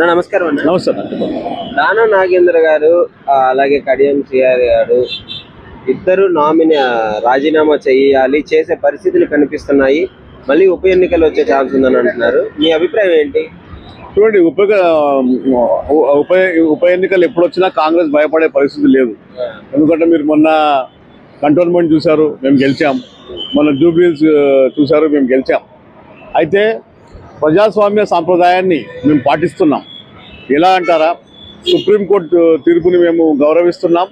నమస్కారం అన్న. నమస్తే. దానా నాగేంద్ర గారు అలాగే కడియం సిఆర్ గారు ఇద్దరు రాజీనామా చేసే పరిస్థితులు కనిపిస్తున్నాయి. మళ్ళీ ఉప ఎన్నికలు వచ్చే ఛాన్స్ ఉందని అంటున్నారు. మీ అభిప్రాయం ఏంటి? చూడండి, ఉప ఎన్నికలు ఎప్పుడు వచ్చినా కాంగ్రెస్ భయపడే పరిస్థితి లేదు. ఎందుకంటే మీరు మొన్న కంటోన్మెంట్ చూశారు, మేము గెలిచాం. మొన్న జూబ్లీస్ చూశారు, మేము గెలిచాం. అయితే ప్రజాస్వామ్య సాంప్రదాయాన్ని మేము పాటిస్తున్నాం. ఎలా అంటారా, సుప్రీంకోర్టు తీర్పుని మేము గౌరవిస్తున్నాం.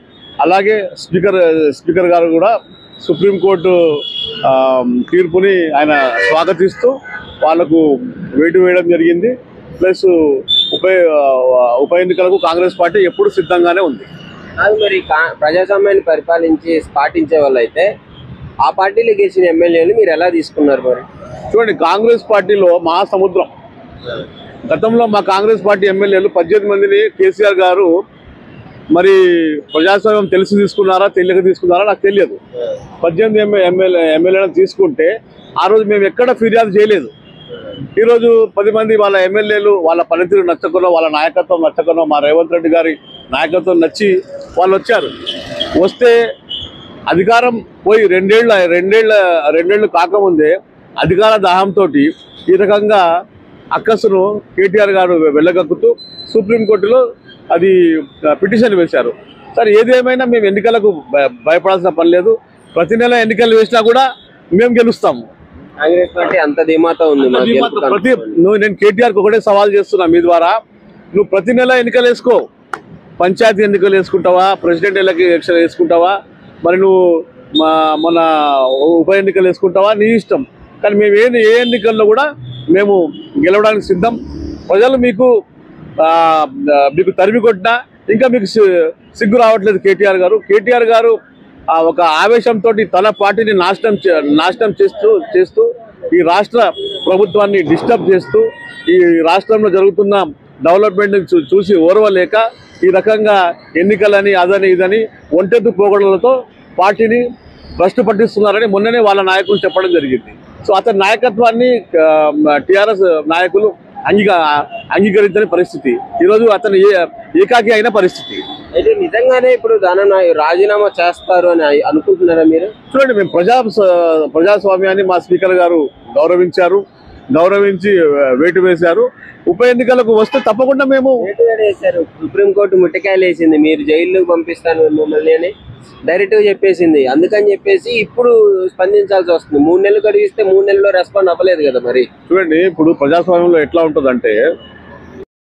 అలాగే స్పీకర్ గారు కూడా సుప్రీంకోర్టు తీర్పుని ఆయన స్వాగతిస్తూ వాళ్లకు వేటు వేయడం జరిగింది. ప్లస్ ఉప ఎన్నికలకు కాంగ్రెస్ పార్టీ ఎప్పుడు సిద్ధంగానే ఉంది. అది మరి ప్రజాస్వామ్యాన్ని పాటించే వాళ్ళు అయితే ఆ పార్టీలో గెలిచిన ఎమ్మెల్యేలు మీరు ఎలా తీసుకున్నారు? మరి చూడండి, కాంగ్రెస్ పార్టీలో మహాసముద్రం. గతంలో మా కాంగ్రెస్ పార్టీ ఎమ్మెల్యేలు 18 మందిని కేసీఆర్ గారు మరి ప్రజాస్వామ్యం తెలిసి తీసుకున్నారా తెలియక తీసుకున్నారా నాకు తెలియదు. 18 ఎమ్మెల్యేలను తీసుకుంటే ఆ రోజు మేము ఎక్కడ ఫిర్యాదు చేయలేదు. ఈరోజు 10 మంది వాళ్ళ ఎమ్మెల్యేలు వాళ్ళ పనితీరు నచ్చకనో, వాళ్ళ నాయకత్వం నచ్చకనో, మా రేవంత్ రెడ్డి గారి నాయకత్వం నచ్చి వాళ్ళు వచ్చారు. వస్తే అధికారం పోయి రెండేళ్లు కాకముందే అధికార దాహంతో ఈ రకంగా అక్కసును కేటీఆర్ గారు వెళ్ళగక్కుతూ సుప్రీంకోర్టులో అది పిటిషన్ వేశారు. సరే, ఏది ఏమైనా మేము ఎన్నికలకు భయపడాల్సిన పని లేదు. ప్రతి నెల ఎన్నికలు వేసినా కూడా మేము గెలుస్తాము. కాంగ్రెస్ పార్టీ అంత ధీమాతో ఉంది. నేను కేటీఆర్కి ఒకటే సవాల్ చేస్తున్నా మీ ద్వారా, నువ్వు ప్రతి నెల ఎన్నికలు వేసుకో. పంచాయతీ ఎన్నికలు వేసుకుంటావా, ప్రెసిడెంట్ ఎలక్షన్ వేసుకుంటావా, మరి నువ్వు మన ఉప ఎన్నికలు వేసుకుంటావా, నీ ఇష్టం. కానీ మేము ఏ ఎన్నికల్లో కూడా మేము గెలవడానికి సిద్ధం. ప్రజలు మీకు తరిమి కొట్టినా ఇంకా మీకు సిగ్గు రావట్లేదు. కేటీఆర్ గారు ఒక ఆవేశంతో తన పార్టీని నాశనం చేస్తూ ఈ రాష్ట్ర ప్రభుత్వాన్ని డిస్టర్బ్ చేస్తూ ఈ రాష్ట్రంలో జరుగుతున్న డెవలప్మెంట్ చూసి ఓర్వలేక ఈ రకంగా ఎన్నికలని అదని ఇదని ఒంటెత్తు పోగొడలతో పార్టీని భ్రష్టు పట్టిస్తున్నారని మొన్ననే వాళ్ళ నాయకులు చెప్పడం జరిగింది. సో అతని నాయకత్వాన్ని టీఆర్ఎస్ నాయకులు అంగీకరించని పరిస్థితి. ఈరోజు అతను ఏకాకి అయిన పరిస్థితి. అయితే నిజంగానే ఇప్పుడు దానా రాజీనామా చేస్తారు అని అనుకుంటున్నారా మీరు? చూడండి, మేము ప్రజాస్వామ్యాన్ని మా స్పీకర్ గారు గౌరవించి వేటు వేశారు. ఉప ఎన్నికలకు వస్తే తప్పకుండా మేము వేశారు. సుప్రీంకోర్టు ముట్టకాయలు వేసింది, మీరు జైల్లోకి పంపిస్తాను మిమ్మల్ని అని డైరెక్ట్ గా చెప్పేసింది. అందుకని చెప్పేసి ఇప్పుడు స్పందించాల్సి వస్తుంది. 3 నెలలు గడిగిస్తే 3 నెలల్లో రెస్పాండ్ అవ్వలేదు కదా. మరి చూడండి, ఇప్పుడు ప్రజాస్వామ్యంలో ఎట్లా ఉంటుందంటే